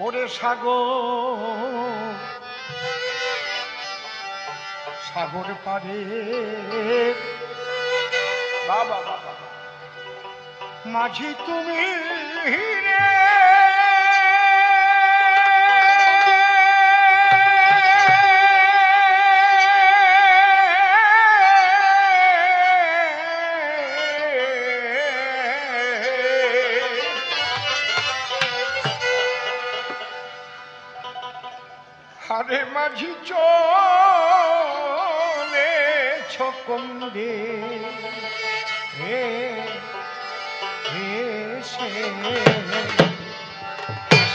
ওরে সাগর সাগর পারে বাবা বাবা মাঝি তুমি রে হারে মাঝি চলে ছকম দে হে হে সে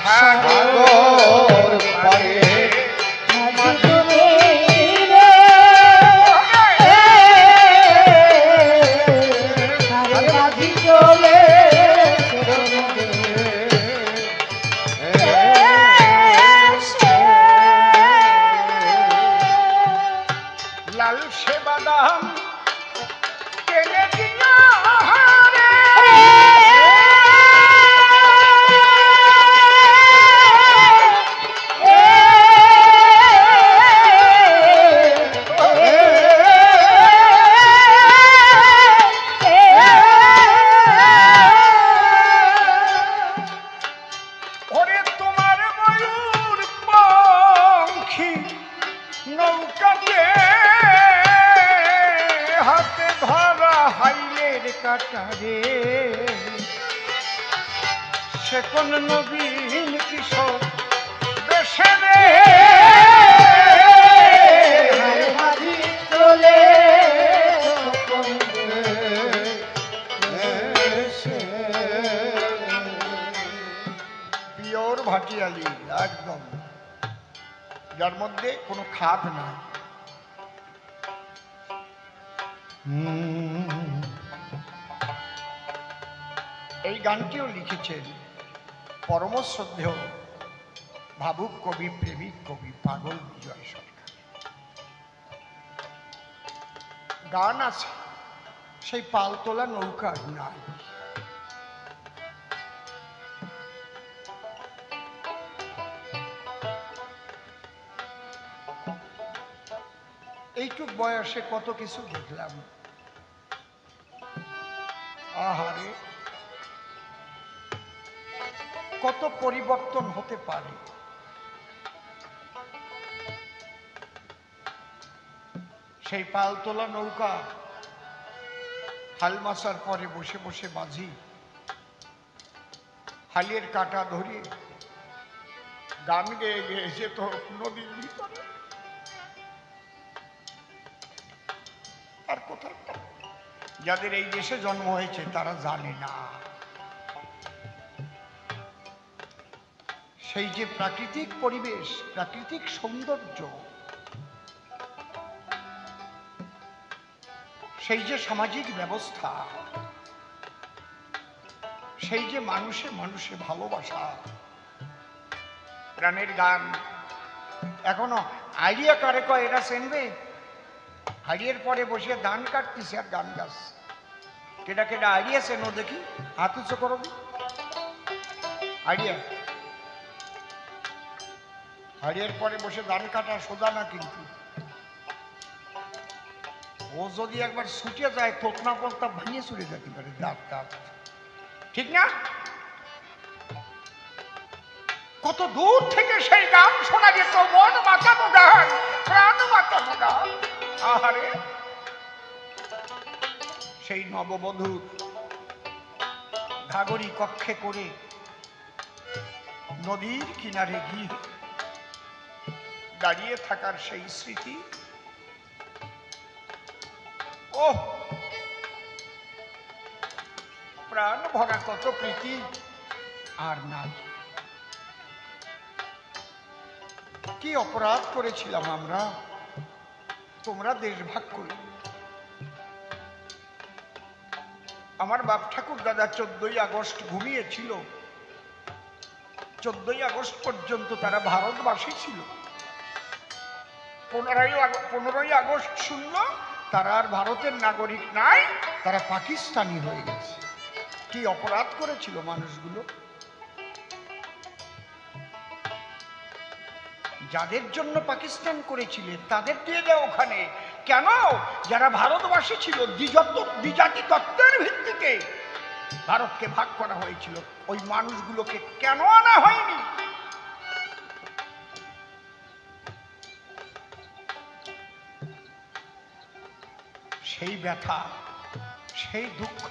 সাগর পারে মাঝি রে হারে মাঝি চলে লাল সে বাদাম কেনে দিও রে ওরে তোমার ময়ূর পঙ্খী নৌকাতে হাতে ধরা হাইলের কাটারে সে কোন নবীন কিশোর দেশে রে মাঝি চলে পিওর ভাটিয়ালি একদম যার মধ্যে কোনো খাদ নাই এই গানটিও লিখেছেন পরম শ্রদ্ধেয় ভাবুক কবি প্রেমিক কবি পাগল বিজয় সরকার। গান আছে সেই পালতোলা নৌকার নাই এইটুক বয়সে কত কিছু দেখলাম আহারে কত পরিবর্তন হতে পারে সেই পালতোলা নৌকা হাল মাসার পরে বসে বসে মাঝি হালের কাটা ধরে গান গেয়ে গেয়ে যেত নদীর ভিতরে আর কোথায় যাদের এই দেশে জন্ম হয়েছে তারা জানে না সেই যে প্রাকৃতিক পরিবেশ প্রাকৃতিক সৌন্দর্য সেই যে সামাজিক ব্যবস্থা সেই যে মানুষে মানুষে ভালোবাসা প্রাণের গান এখনো আইডিয়া কারে কয় এরা চেনবে হাড়িয়ের পরে বসে ধান কাটতিস আর গান গাছ কেটা কেটা আইডিয়া চেনো দেখি হাত উঁচু করো আইডিয়া হাড়িয়ের পরে বসে ধান কাটা সোজা না কিন্তু ও যদি একবার ছুটে যায় তোতনা পলতা ভাঙিয়ে চলে যেতে পারে দাঁত দাঁত ঠিক না কত দূর থেকে সেই গান শোনা যেত মন বাঁচানো গান প্রাণ বাঁচানো গান আহারে সেই নববধূর ঘাগরি কক্ষে করে নদীর কিনারে গিয়ে দাঁড়িয়ে থাকার সেই স্মৃতি ও প্রাণ ভরা কত প্রীতি আর নাই কি অপরাধ করেছিলাম আমরা তোমরা দেশভাগ করে আমার বাপ ঠাকুর দাদা 14ই আগস্ট ঘুমিয়েছিল 14ই আগস্ট পর্যন্ত তারা ভারতবাসী ছিল 15ই আগস্ট শুনল তারা আর ভারতের নাগরিক নাই তারা পাকিস্তানি হয়ে গেছে কি অপরাধ করেছিল মানুষগুলো যাদের জন্য পাকিস্তান করেছিলে তাদের দিয়ে দাও ওখানে। কেন? যারা ভারতবাসী ছিল, দ্বিজাতি তত্ত্বের ভিত্তিতে ভারতকে ভাগ করা হয়েছিল, ওই মানুষগুলোকে কেন আনা হয়নি? সেই ব্যথা, সেই দুঃখ,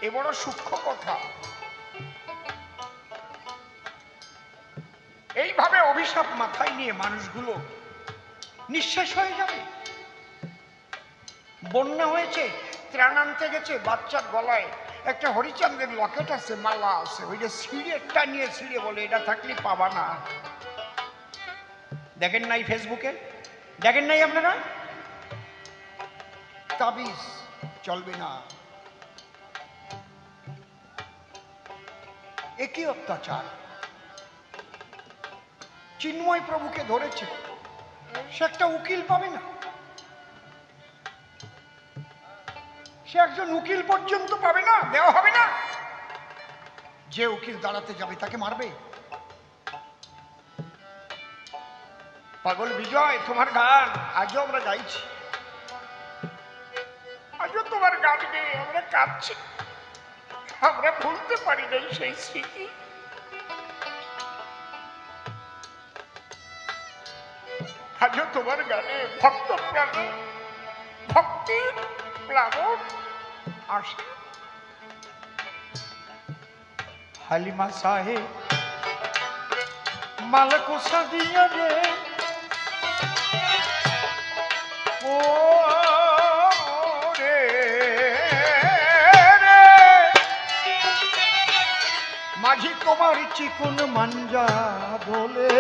এ বড় সূক্ষ্ম কথা। এইভাবে অভিশাপ মাথায় নিয়ে মানুষগুলো নিঃশেষ হয়ে যাবে। বন্যা হয়েছে, ত্রাণ আনতে গেছে, বাচ্চার গলায় একটা হরিচাঁদের লকেট আছে, মালা আছে, ওই যে ছিঁড়ে টানিয়ে ছিঁড়ে বলে এটা থাকলে পাবা না। দেখেন নাই ফেসবুকে? দেখেন নাই আপনারা? তাবিজ চলবে না। একই অত্যাচার। চিন্ময় প্রভুকে ধরেছে, সে একটা উকিল পাবে না, সে একজন উকিল পর্যন্ত পাবে না, দেওয়া হবে না। যে উকিল দাঁড়াতে যাবে তাকে মারবে। পাগল বিজয়, তোমার গান আজও আমরা গাইছি, আজও তোমার গান গেয়ে আমরা কাঁদছি। আমরা ভুলতে পারি নাই সেই স্মৃতি। আজও তোমার গানে ভক্ত প্রাণ, ভক্তির প্লাবন আসে। হালিমা সাহেব মালকো সাদিয়া রে, ও রে মাঝি তোমার চিকুন মাঞ্জা দোলে,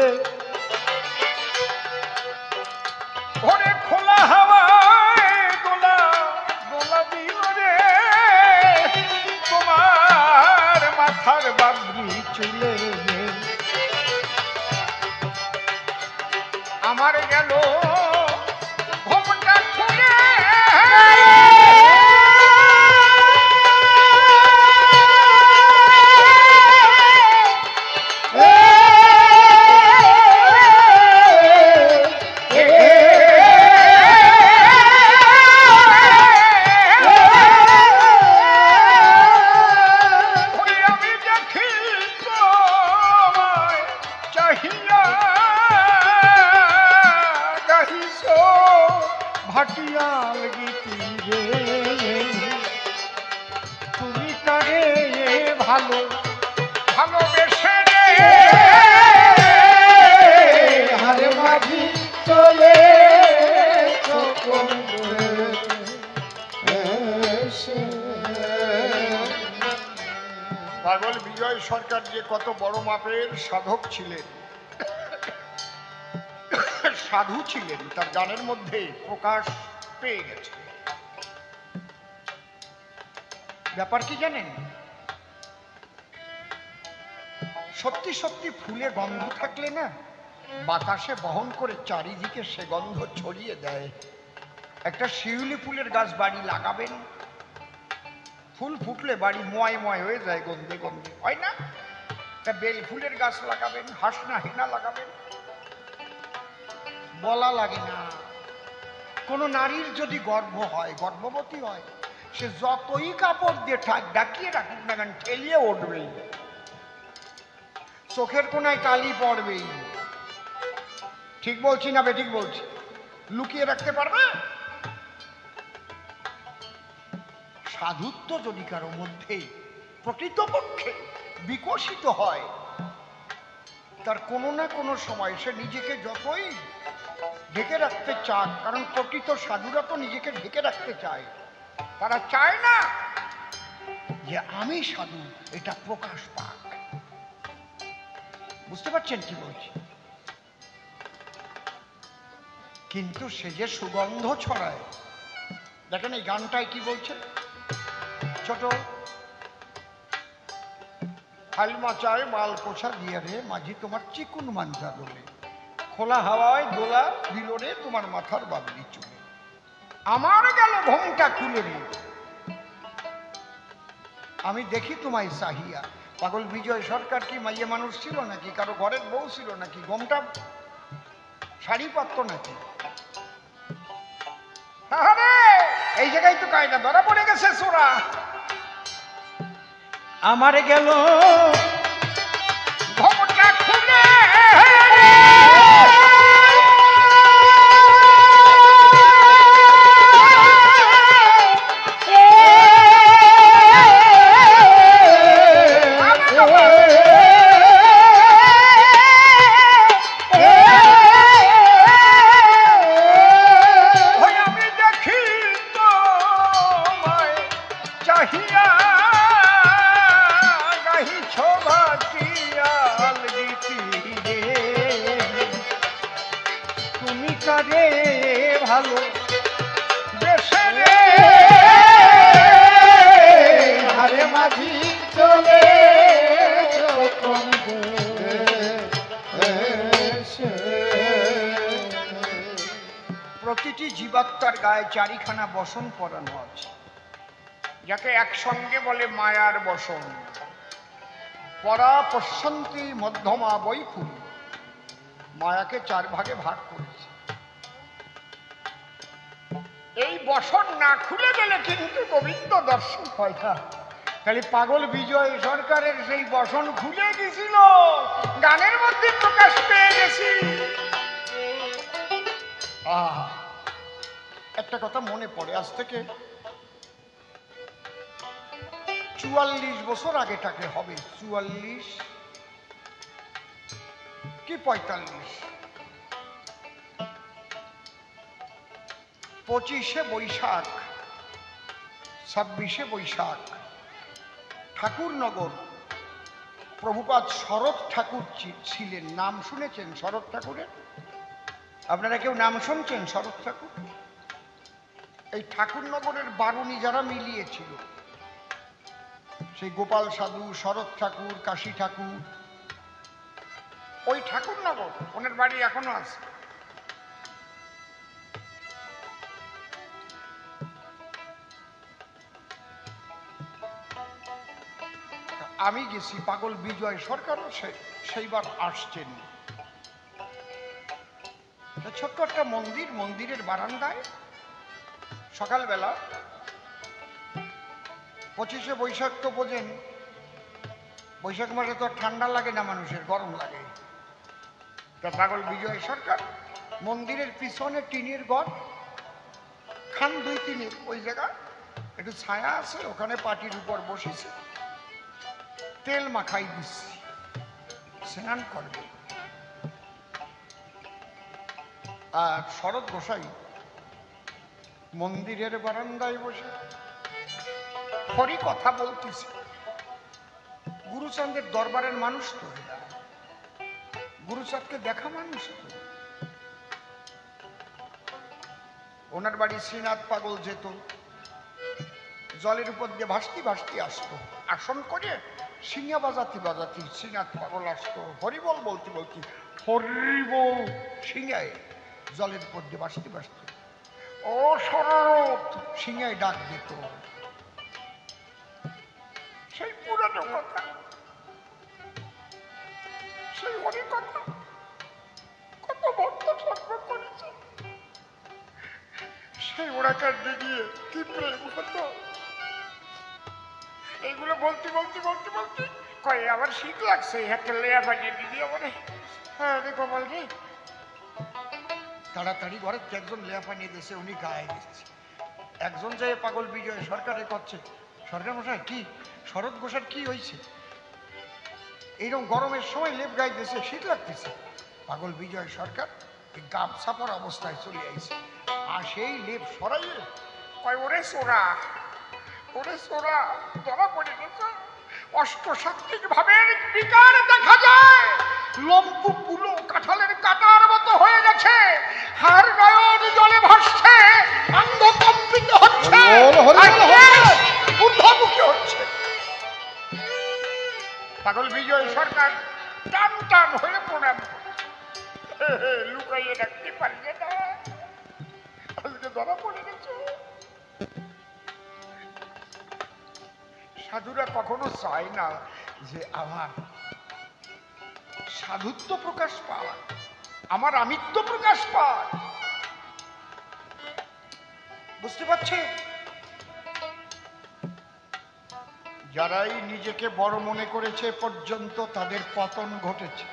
ওরে খোলা হাওয়ায় দোলা দোলা দিল রে, তোমার মাথার বাবরি চুলে আমার গেল ঘোমটা খুলে। ভাটিয়াল গীতি রে, তুমি কারে ভালো ভালোবেসে রে, হারে মাঝি চলে পাগল বিজয় সরকার যে কত বড় মাপের সাধক ছিলেন, সাধু ছিলেন, তার গানের মধ্যে প্রকাশ পেয়ে গেছে। ব্যাপার কি জানেন? সত্যি সত্যি ফুলে গন্ধ থাকলে না, বাতাসে বহন করে চারিদিকে সে গন্ধ ছড়িয়ে দেয়। একটা শিউলি ফুলের গাছ বাড়ি লাগাবেন, ফুল ফুটলে বাড়ি ময় ময় হয়ে যায় গন্ধে গন্ধে, হয় না? একটা বেল ফুলের গাছ লাগাবেন, হাসনা হেনা লাগাবেন, বলা লাগে না। কোনো নারীর যদি গর্ভ হয়, গর্ভবতী হয়, সে যতই কাপড় দিয়ে ডাকিয়ে রাখুক না কেন, ঠেলিয়ে উঠবেই, চোখের কোনায় কালি পড়বেই। ঠিক বলছি না বেঠিক বলছি? লুকিয়ে রাখতে পারবে? সাধুত্ব যদি কারো মধ্যে প্রকৃতপক্ষে বিকশিত হয়, তার কোনো না কোনো সময় সে নিজেকে যতই ঢেকে রাখতে চান, কারণ প্রকৃত সাধুরা তো নিজেকে ঢেকে রাখতে চায়, তারা চায় না যে আমি সাধু এটা প্রকাশ পাক। বুঝতে পারছেন কি বলছি? কিন্তু সে যে সুগন্ধ ছড়ায়, দেখেন এই গানটায় কি বলছে, ছোট হালমা চায় মাল পোষা দিয়ে রে, মাঝি তোমার চিকুন মাঞ্জা দোলে, খোলা হাওয়ায় দোলা দিল রে, তোমার মাথার বাবলি চুলে, আমার গেল ঘোমটা খুলে রে, আমি দেখি তোমায় চাহিয়া, পাগল বিজয় সরকার কি মাইয়া মানুষ ছিল নাকি, কারো ঘরের বউ ছিল নাকি, গমটা শাড়ি পারত নাকি? আরে এই জায়গায় তো কায়দা ধরা পড়ে গেছে সোরা। আমার গেল ঘমটা খুলে ভালো দেশে রে আরে মাঝি চলে প্রতিটি জীবাত্মার গায়ে চারিখানা বসন পরানো আছে, যাকে একসঙ্গে বলে মায়ার বসন। পরা পশ্যন্তি মধ্যমা বৈকুল, মায়াকে চার ভাগে ভাগ করেছে। এই বসন না খুলে গেলে কিন্তু গোবিন্দ দর্শন হয় না। খালি পাগল বিজয় সরকারের সেই বসন খুলে গেছিল, গানের মধ্যে প্রকাশ পেয়ে গেছি। একটা কথা মনে পড়ে, আজ থেকে 44 বছর আগেটাকে হবে, 44 কি 45, 25শে বৈশাখ 26শে বৈশাখ ঠাকুরনগর প্রভুপাদ শরৎ ঠাকুর ছিলেন। নাম শুনেছেন শরৎ ঠাকুরের? আপনারা কেউ নাম শুনছেন শরৎ ঠাকুর? এই ঠাকুরনগরের বারুণী যারা মিলিয়েছিল, সেই গোপাল সাধু, শরৎ ঠাকুর, কাশী ঠাকুর, ওই ঠাকুরনগর ওনার বাড়ি এখনো আছে। আমি গেছি, পাগল বিজয় সরকারও সেইবার আসছেন। ছোট্ট একটা মন্দির, মন্দিরের বারান্দায় সকালবেলা 25শে বৈশাখ তো বোঝেন, বৈশাখ মাসে তো ঠান্ডা লাগে না, মানুষের গরম লাগে। তা পাগল বিজয় সরকার মন্দিরের পিছনে টিনের ঘর, খান 2-3, ওই জায়গা একটু ছায়া আছে, ওখানে পাটির উপর বসেছে, তেল মাখাই দিচ্ছি, স্নান করবে। আর শরৎ গোসাই মন্দিরের বারান্দায় বসে হরি কথা বলতেছে। গুরুচাঁদের দরবারের মানুষ তো, গুরুচাঁদকে দেখা মানুষ তো। ওনার বাড়ি শ্রীনাথ পাগল যেত, জলের উপর দিয়ে ভাসতি ভাসতি আসতো, আসন করে সিংহা বাজাতি বাজাতি শ্রীনাথ পাগল আসতো, হরিবল বলতে বলতে হরিবল সিংহায় জলের উপর দিয়ে ভাসতে ভাসতে ও শরৎ সিংহায় ডাক দিত। সেই পুরানো কথা, সেই হরি কথা, কত ভক্ত সর্ব করেছে, সেই ওড়াকার দিকে কি প্রেম হতো। এইগুলো বলতে বলতে বলতে বলতে কয়ে আবার শীত লাগছে, একটা লেয়া বানিয়ে দিদি আমার। হ্যাঁ রে কপাল রে, তাড়াতাড়ি ঘরে একজন লেয়া পানিয়ে দিয়েছে, উনি গায়ে দিচ্ছে। একজন যে পাগল বিজয় সরকারে করছে, সরকার মশাই কি শরৎ ঘোষার কি হয়েছে? এইরকম গরমের সময় লেপ গায়ে দিয়েছে, শীত লাগতেছে। পাগল বিজয় সরকার এই গামছা পরা অবস্থায় চলে আইছে, আর সেই লেপ সরাইয়ে কয় ওরে সোরা, ওরে সোরা, ধরা পড়ে গেছে। অষ্টসাত্ত্বিক ভাবের বিকার দেখা যায়, লম্পু পুলো কাঁঠালের কাটার মতো হয়ে গেছে, হার নয়ন জলে ভাসছে, অন্ধ কম্পিত হচ্ছে, ঊর্ধ্বমুখী হচ্ছে। পাগল বিজয় সরকার টান টান হয়ে প্রণাম লুকাইয়ে রাখতে পারবে না, আজকে ধরা পড়ে গেছে। সাধুরা কখনো চায় না যে আমার সাধুত্ব প্রকাশ পায়, আমার আমিত্ব প্রকাশ পায়। বুঝতে পারছে? যারাই নিজেকে বড় মনে করেছে পর্যন্ত তাদের পতন ঘটেছে।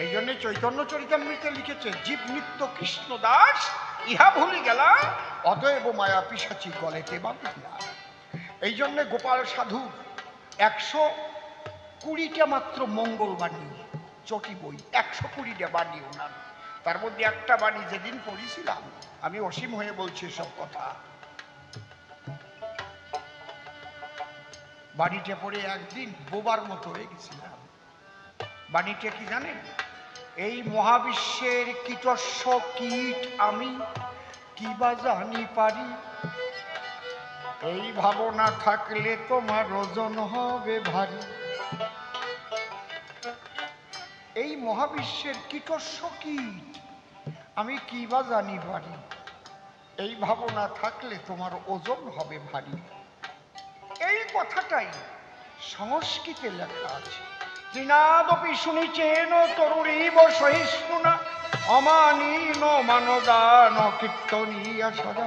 এই জন্য চৈতন্য চরিতামৃতে লিখেছে, জীব নিত্য কৃষ্ণ দাস ইহা ভুলি গেলা, অতএব মায়া পিশাচি গলেতে বাঁধিলা। এই জন্যে গোপাল সাধু 120টা মাত্র মঙ্গল বাণী, চটি বই 120টা বাণী ওনার। তার মধ্যে একটা বাণী যেদিন পড়েছিলাম, আমি অসীম হয়ে বলছি সব কথা, বাণীটা পড়ে একদিন বোবার মতো হয়ে গেছিলাম। বাণীটা কি জানেন? এই মহাবিশ্বের কীটস্য কীট আমি কি বা জানি পারি, এই ভাবনা থাকলে তোমার ওজন হবে ভারী। এই মহাবিশ্বের কীটস্য কীট আমি কি বা জানি পারি, এই ভাবনা থাকলে তোমার ওজন হবে ভারী। এই কথাটাই সংস্কৃতে লেখা আছে। তৃণাদপি শুনিচেন তরুরীব সহিষ্ণুনা অমানীন মানদান কীর্তনীয়া সদা।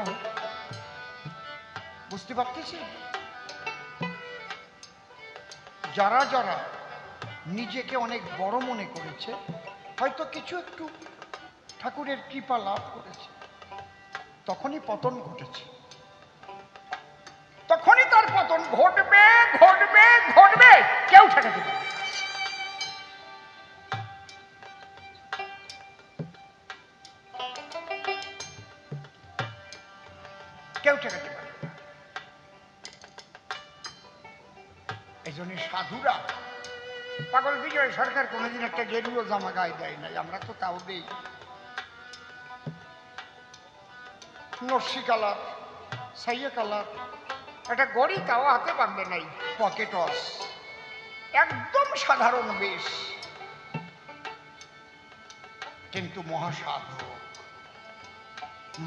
বুঝতে পারতেছি? যারা যারা নিজেকে অনেক বড় মনে করেছে, হয়তো কিছু একটু ঠাকুরের কৃপা লাভ করেছে, তখনই পতন ঘটেছে। তখনই তার পতন ঘটবে ঘটবে ঘটবে, কেউ ঠেকাতে পারবে না। কেউ ঠেকাতে পারবে না। এই জন্য সাধুরা, পাগল বিজয় সরকার কোনোদিন একটা গেরুয়া জামা গায়ে দেয় নাই, আমরা তো তাও দেই। নস্যি কালার, সাইয়া কালার, একটা গড়ি তাও হাতে বাঁধবে নাই, পকেট ওয়াচ, একদম সাধারণ বেশ, কিন্তু মহাসাধু।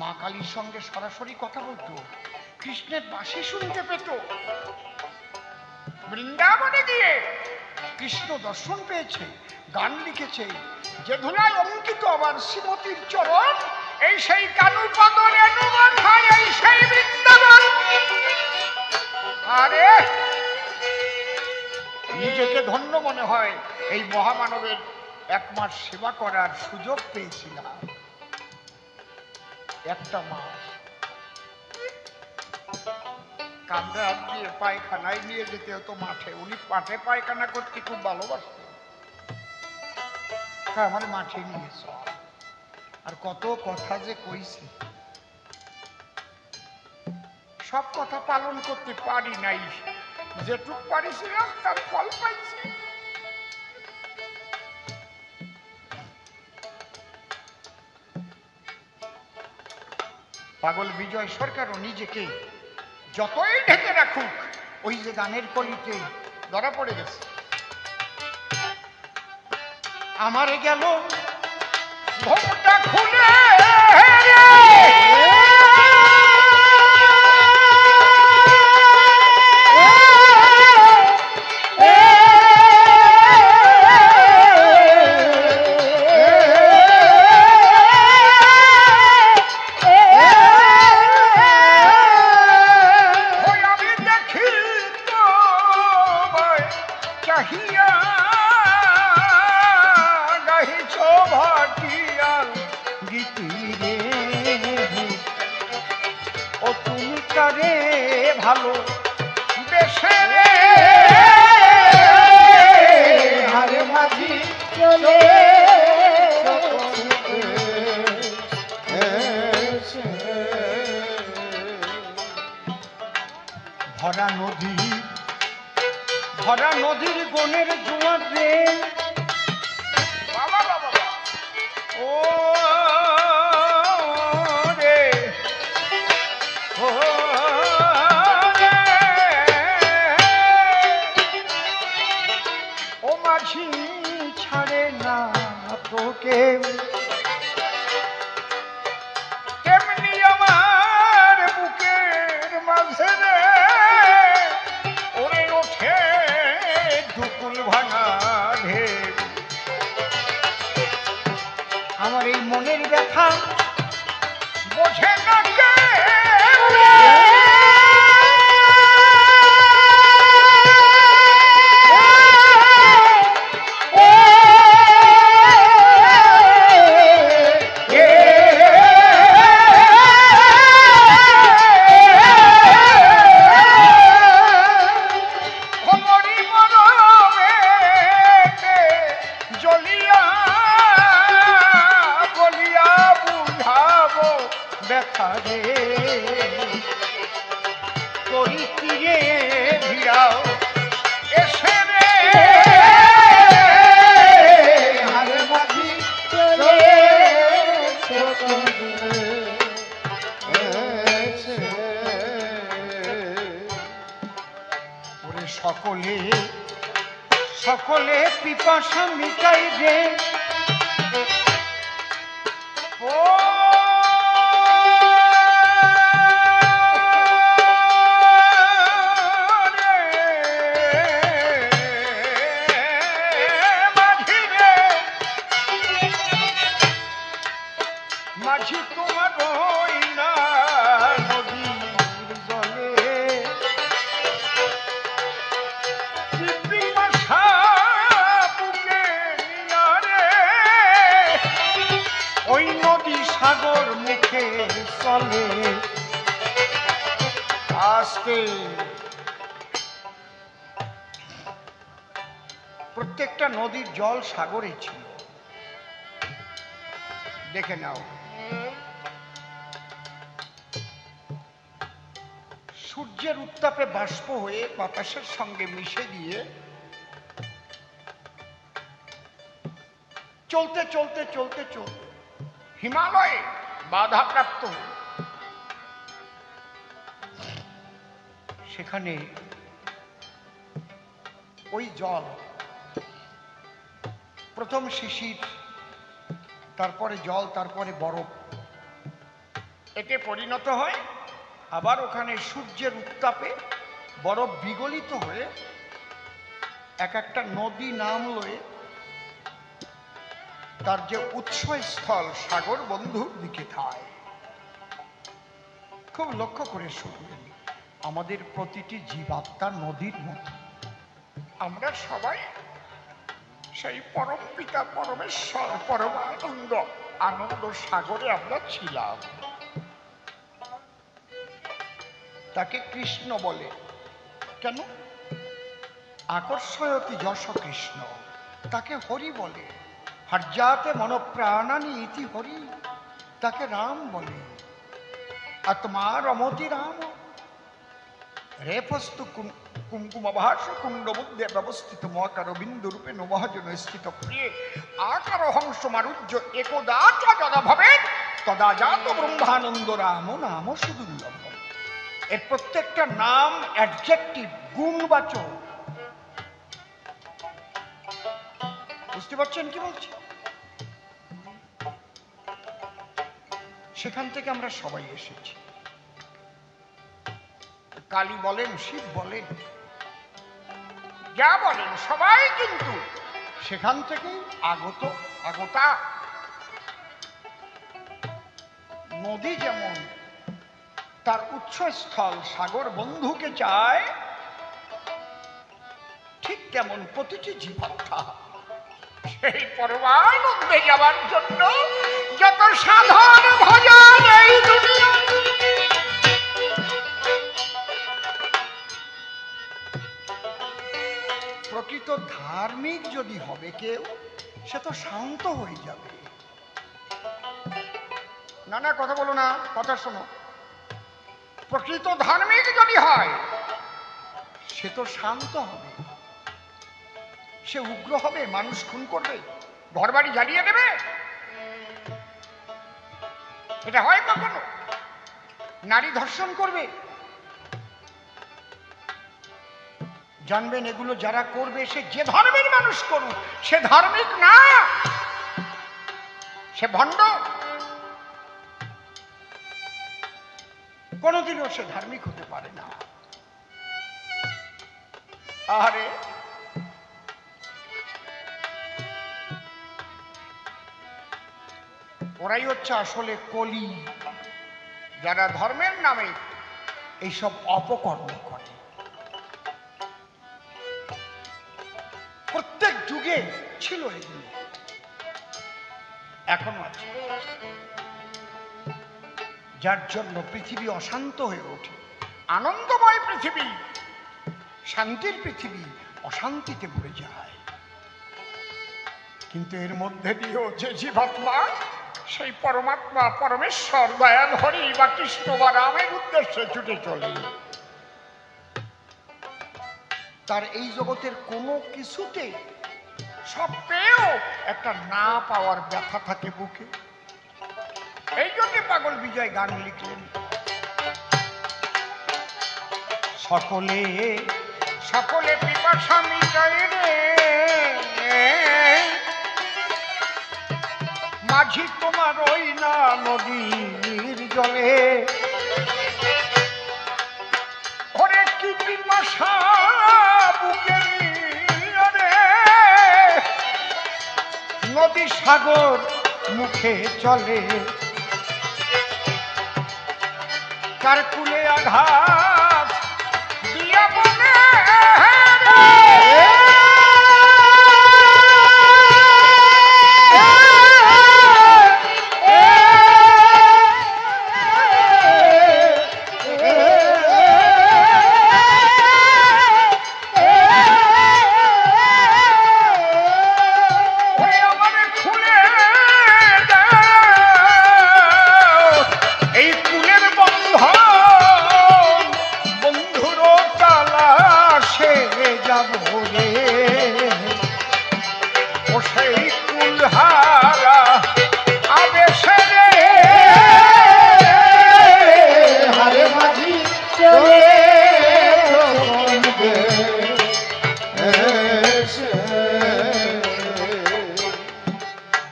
মা কালীর সঙ্গে সরাসরি কথা বলতো, কৃষ্ণের বাঁশি শুনতে পেত, বৃন্দাবনে গিয়ে কৃষ্ণ দর্শন পেয়েছে, গান লিখেছে, যে ধুলায় অঙ্কিত আবার শ্রীমতীর চরণ, এই সেই কানু পদ রেণু মাথায়, এই সেই বৃন্দাবন। আরে নিজেকে ধন্য মনে হয়, এই মহামানবের 1 মাস সেবা করার সুযোগ পেয়েছিলাম। একটা মাস কাঁধে হাত দিয়ে পায়খানায় নিয়ে যেতে হতো মাঠে। উনি মাঠে পায়খানা করতে খুব ভালোবাসতেন। হ্যাঁ, আমার মাঠে নিয়েছ, আর কত কথা যে কইছে, সব কথা পালন করতে পারি নাই, যেটুক পারিছিলাম তার ফল পাইছি। পাগল বিজয় সরকারও নিজেকে যতই ঢেকে রাখুক, ওই যে গানের কলিতে ধরা পড়ে গেছে। আমারে গেল ঘোমটা খুলে, ভালো বেশে রে হারে মাঝি চলে ভরা নদী, ভরা নদীর বনের জোয়ারে, বাবা বাবা ও রে ও রে, ও মাঝি ছাড়ে না তোকে, তেমনি আমার বুকের মাঝে রে ওরে ওঠে হে আমার এই মনের ব্যথা বোঝে না কে ব্যথা রে করি কি রে ভিড়াও এসে রে হারে মাঝি চলে ওরে সকলে সকলে পিপাসা মিটাই রে ও মাঝি তোমার হই না নদীর জলে পিপাসা বুকে নিয়া রে ওই নদী সাগর মুখে চলে আস্তে প্রত্যেকটা নদীর জল সাগরে ছিল দেখে নাও সূর্যের উত্তাপে বাষ্প হয়ে বাতাসের সঙ্গে মিশে গিয়ে চলতে চলতে চলতে চলতে হিমালয়ে বাধাপ্রাপ্ত সেখানে ওই জল প্রথম শিশির তারপরে জল তারপরে বরফ এতে পরিণত হয় আবার ওখানে সূর্যের উত্তাপে বরফ বিগলিত হয়ে এক একটা নদী নাম লয়ে তার যে উৎসস্থল সাগর বন্ধুর দিকে যায় খুব লক্ষ্য করে শুনবেন আমাদের প্রতিটি জীবাত্মা নদীর মতো আমরা সবাই সেই পরম পিতা পরমেশ্বর পরমানন্দ আনন্দ সাগরে আমরা ছিলাম তাকে কৃষ্ণ বলে কেন আকর্ষয়তি যশ কৃষ্ণ তাকে হরি বলে হর্যাতে মনপ্রাণানি ইতি হরি তাকে রাম বলে আত্মা রমতি রাম রেফস্তু কুঙ্কুমভাস কুণ্ড মধ্যে ব্যবস্থিত মহাকার বিন্দু রূপে নমহাজন স্থিত প্রিয়ে আকার হংস মারুজ্য একদা যদা ভবে তদা জাত ব্রহ্মানন্দ রাম নাম সুদুর্লভ এর প্রত্যেকটা নাম অ্যাডজেক্টিভ গুণবাচক বুঝতে পারছেন কি বলছি সেখান থেকে আমরা সবাই এসেছি কালী বলেন শিব বলেন যা বলেন সবাই কিন্তু সেখান থেকেই আগতা নদী যেমন তার উৎসস্থল সাগর বন্ধুকে চায় ঠিক তেমন প্রতিটি জীবাত্মা সেই পরমানন্দে যাওয়ার জন্য যত সাধন ভজন এই দুনিয়া প্রকৃত ধার্মিক যদি হবে কেউ সে তো শান্ত হয়ে যাবে না না কথা বলো না কথা শোনো প্রকৃত ধার্মিক যদি হয় সে তো শান্ত হবে সে উগ্র হবে মানুষ খুন করবে ঘরবাড়ি জ্বালিয়ে দেবে এটা হয় কখনো নারী ধর্ষণ করবে জানবেন এগুলো যারা করবে সে যে ধর্মের মানুষ করুক সে ধার্মিক না সে ভণ্ড কোনোদিনও সে ধার্মিক হতে পারে না আরে ওরাই হচ্ছে আসলে কলি, যারা ধর্মের নামে এইসব অপকর্ম করে। প্রত্যেক যুগে ছিল এগুলো, এখনো আছে, যার জন্য পৃথিবী অশান্ত হয়ে ওঠে। আনন্দময় পৃথিবী, শান্তির পৃথিবী অশান্তিতে ভরে যায়। কিন্তু এর মধ্যে দিয়েও যে জীবাত্মা সেই পরমাত্মা পরমেশ্বর দয়াল হরি বা কৃষ্ণ বা রামের উদ্দেশ্যে ছুটে চলে, তার এই জগতের কোনো কিছুতে সব পেয়েও একটা না পাওয়ার ব্যথা থাকে বুকে। এই জন্য পাগল বিজয় গান লিখলেন, সকলে সকলে পিপাসা মিটায় রে মাঝি তোমার ওই না নদীর জলে, ওরে কি পিপাসা বুকে রে নদী সাগর মুখে চলে, কার কুলে আঘাত দিয়া বলে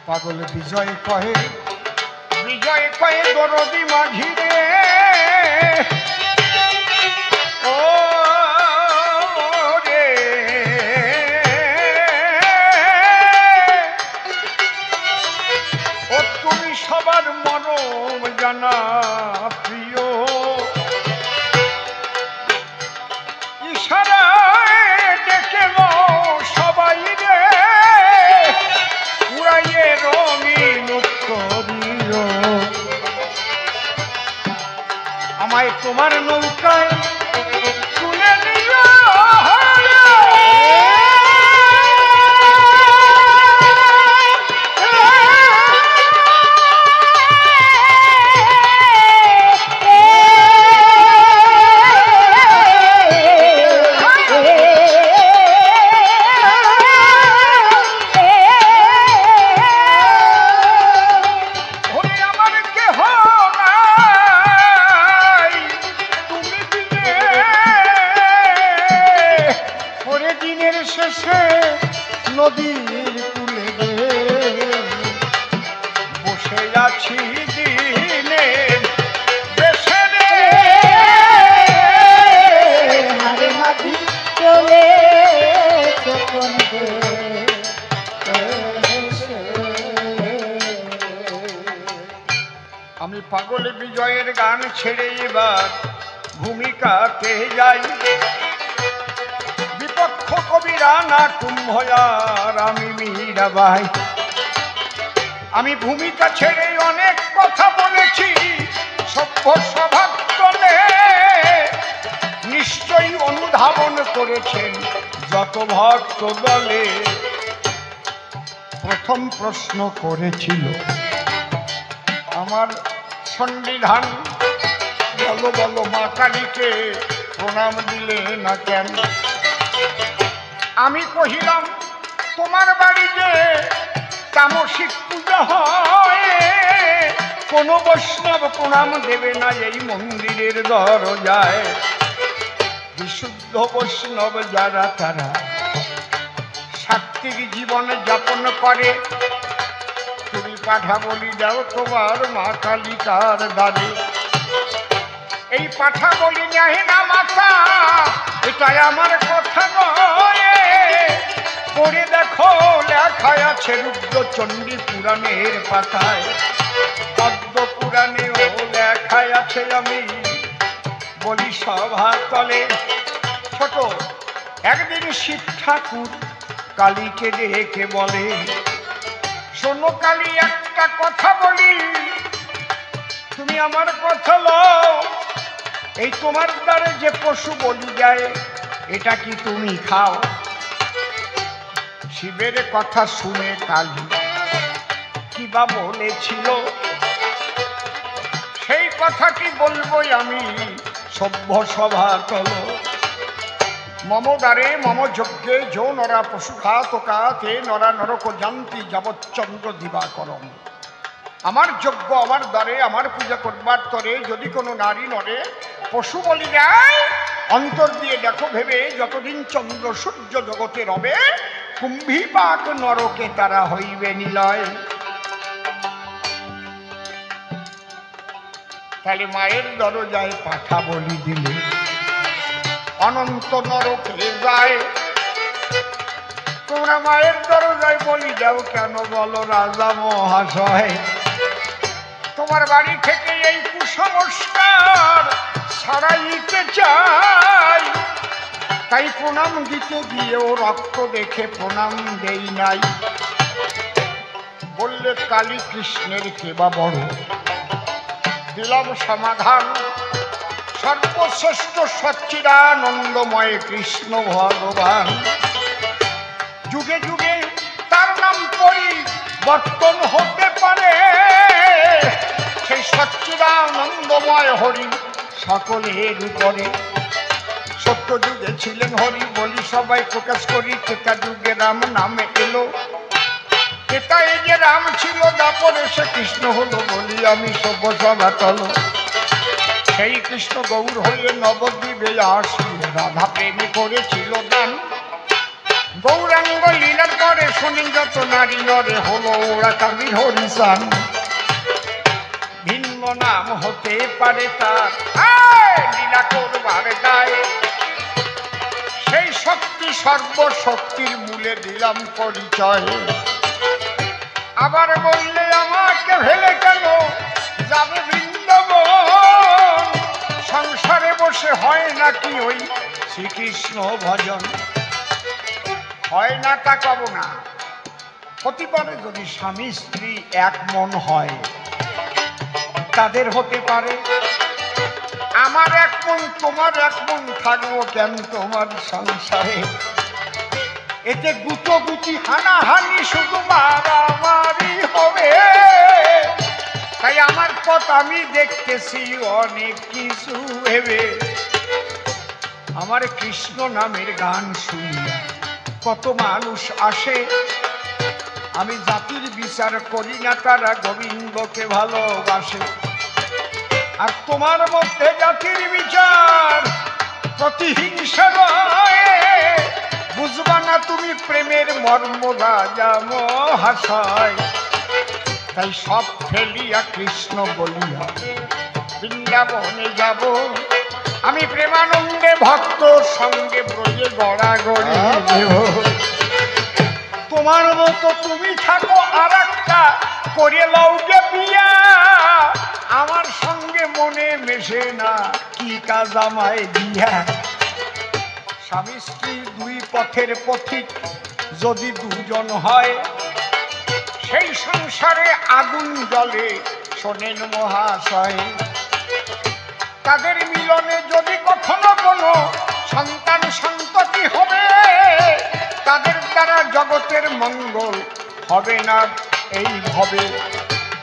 পাগল বিজয় কহে, বিজয় কহে দরদি মাঝি রে ও রে ও তুমি সবার মরম জানা প্রিয়, ইশারায় ডেকে সবাই রে উড়াইয়ে রঙিন উত্তরীয়, আমায় তোমার নৌকায় তুলে নিও নদীর কুলে বসে আছি দিনের দেশে রে হারে মাঝি চলে আমি পাগল বিজয়ের গান ছেড়ে এবার ভূমিকাতে যাই, বিপক্ষ কবিরা না কুম্ভয়ার আমি মীরাবাই। আমি ভূমিকা ছেড়ে অনেক কথা বলেছি সভ্য সভার তলে, নিশ্চয়ই অনুধাবন করেছেন যত ভক্ত দলে। প্রথম প্রশ্ন করেছিল আমার সন্নিধান, বলো বলো মা কালীকে প্রণাম দিলে না কেন? আমি কহিলাম তোমার বাড়িতে তামসিক পূজা হয়, কোন বৈষ্ণব প্রণাম দেবে না এই মন্দিরের দরজায়। বিশুদ্ধ বৈষ্ণব যারা তারা সাত্ত্বিক জীবন যাপন করে, তুমি পাঠা বলি দাও তোমার মা কালিকার দ্বারে। এই পাঠা বলি নেয় না মাতা, এটাই আমার কথা নয়, পড়ে দেখো লেখা আছে রুদ্রচণ্ডী পুরাণের পাতায়। পদ্ম পুরাণেও লেখায় আছে আমি বলি সভা তলে। ছোট একদিন শিব ঠাকুর কালীকে ডেকে বলে, শোনো কালী, একটা কথা বলি, তুমি আমার কথা লও, এই তোমার দ্বারে যে পশু বলি যায় এটা কি তুমি খাও? শিবের কথা শুনে কালী কিবা বলেছিল, সেই কথাটি বলবই আমি সভ্য সভা তল। মম দ্বারে মম যজ্ঞে যো নরা পশুঘাতকা তে নরা নরক জান্তি যাবচ্চন্দ্র দিবাকরম। আমার যজ্ঞ আমার দ্বারে আমার পূজা করবার তরে যদি কোনো নারী নরে পশু বলি দেয়, অন্তর দিয়ে দেখো ভেবে যতদিন চন্দ্র সূর্য জগতে রবে, কুম্ভীপাক নরকে তারা হইবে নিলয়। তাহলে মায়ের দরজায় পাঠা বলি দিলে অনন্ত নরকে যায়। তোমরা মায়ের দরজায় বলি দাও কেন বলো রাজা মহাশয়? তোমার বাড়ি থেকে এই কুসংস্কার ছাড়াইতে চাই, তাই প্রণাম দিতে গিয়েও রক্ত দেখে প্রণাম দেই নাই। বললে কালী কৃষ্ণের কেবা বড়, দিলাম সমাধান, সর্বশ্রেষ্ঠ সচ্চিদানন্দময় কৃষ্ণ ভগবান। যুগে যুগে তার নাম পরিবর্তন হতে পারে, সেই সচ্চিদানন্দময় হরি সকলের উপরে। সত্য যুগে ছিলেন হরি বলি সবাই প্রকাশ করি, ত্রেতা যুগে রাম নামে এলো, ত্রেতা এই যে রাম ছিল, দাপরে সে কৃষ্ণ হলো বলি আমি সভ্য সভা তল। সেই কৃষ্ণ গৌর হয়ে নবদ্বীপে আসিল, রাধা প্রেমী করেছিল দান। গৌরাঙ্গ লীলার পরে শোনেন যত নারী নরে হলো ওরা কামির হরিসান। ভিন্ন নাম হতে পারে তার, লীলা করবার গায়ে, সেই শক্তি সর্বশক্তির মূলে দিলাম পরিচয়। আবার বললে আমাকে ভেলে কেন যাবে বৃন্দাবন, সংসারে বসে হয় নাকি ওই শ্রীকৃষ্ণ ভজন? হয় না তা কব না, হতে পারে যদি স্বামী স্ত্রী এক মন হয় তাদের হতে পারে। আমার এক মন তোমার এক মন, থাকবো কেন তোমার সংসারে? এতে গুটি হানাহানি শুধু মারামারি হবে, তাই আমার পথ আমি দেখতেছি অনেক কিছু ভেবে। আমার কৃষ্ণ নামের গান শুনিয়া কত মানুষ আসে, আমি জাতির বিচার করি না, তারা গোবিন্দকে ভালোবাসে। আর তোমার মধ্যে জাতির বিচার প্রতিহিংসা নয়, বুঝবা না তুমি প্রেমের মর্ম রাজা মহাশয়। তাই সব ফেলিয়া কৃষ্ণ বলিয়া বৃন্দাবনে যাব, আমি প্রেমানন্দে ভক্ত সঙ্গে ব্রজে গড়াগড়ি দেব। তোমার মতো তুমি থাকো আর একটা করে লও গে বিয়া, আমার সঙ্গে মনে মেশে না কি কাজ আমায় দিয়া। স্বামী স্ত্রী দুই পথের পথিক যদি দুজন হয়, সেই সংসারে আগুন জ্বলে শোনেন মহাশয়। তাদের মিলনে যদি কখনো কোনো সন্তান সন্ততি হবে, তাদের দ্বারা জগতের মঙ্গল হবে না এইভাবে।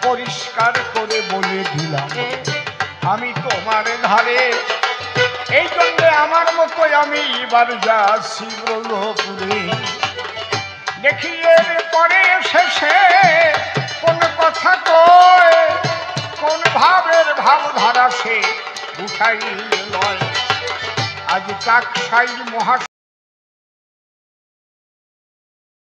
পরিষ্কার করে বলে দিলাম আমি তোমার ধারে, এই জন্যে আমার মতো আমি এবার যাচ্ছি ব্রজপুরে। দেখি এর পরে শেষে কোন কথা কয়, কোন ভাবের ভাবধারা সে উঠাই লয়। আজ কাকসাই মহা